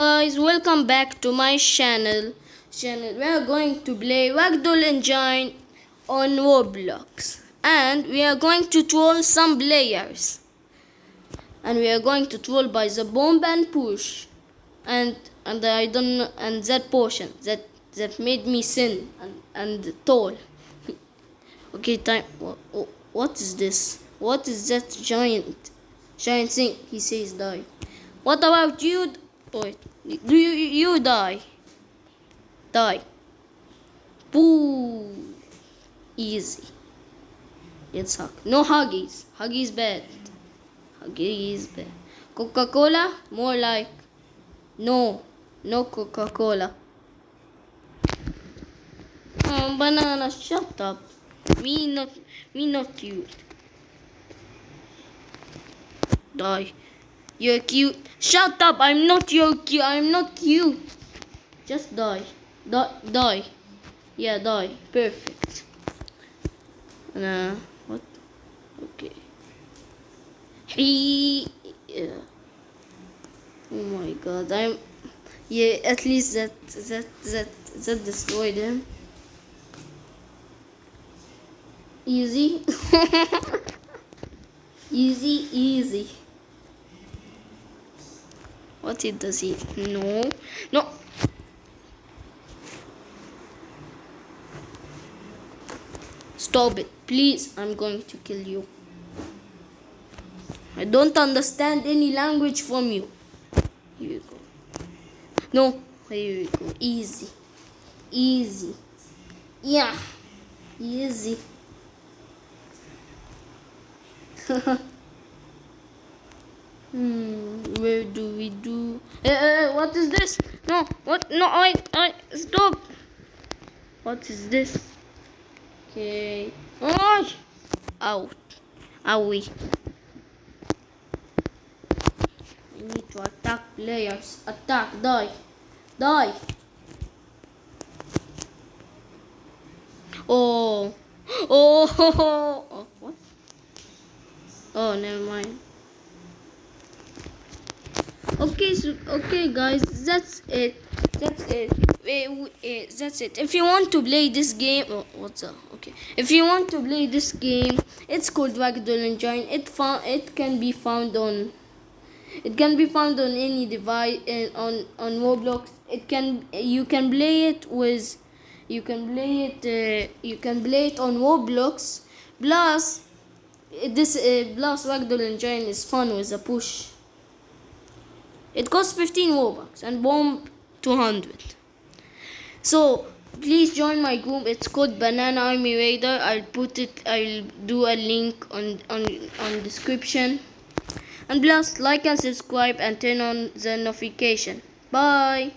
Guys, welcome back to my channel. We are going to play ragdoll engine on Roblox, and we are going to troll some players, and we are going to troll by the bomb and push, and I don't know, and that potion that made me sin and tall. Okay, time. What is this? What is that giant thing? He says die. What about you? Wait, do you die? Die. Boo. Easy. Let's hug. No huggies. Huggies bad. Huggies bad. Coca-Cola? More like. No. No Coca-Cola. Oh, banana, shut up. Me not cute. Die. You're cute. Shut up. I'm not your cute. I'm not cute. Just die. Die. Yeah, die. Perfect. What? Okay. Yeah. Oh my god. Yeah, at least that destroyed him. Easy. Easy. What does he? No. Stop it, please. I'm going to kill you. I don't understand any language from you. Here we go. No, here we go. Easy. Yeah, easy. Where do we do? What is this? No, what? No, I stop. What is this? Okay. Oh, out. Owie. I need to attack players. Attack. Die. Oh. Oh. What? Oh, never mind. Okay, guys, that's it. That's it. If you want to play this game, what's up? Okay, if you want to play this game, it's called Ragdoll Engine. It can be found on any device on Roblox. You can play it on Roblox. Plus, plus Ragdoll Engine is fun with a push. It costs 15 Robux and bomb 200. So please join my group. It's called Banana Army Raider. I'll do a link on description. And plus like and subscribe and turn on the notification. Bye.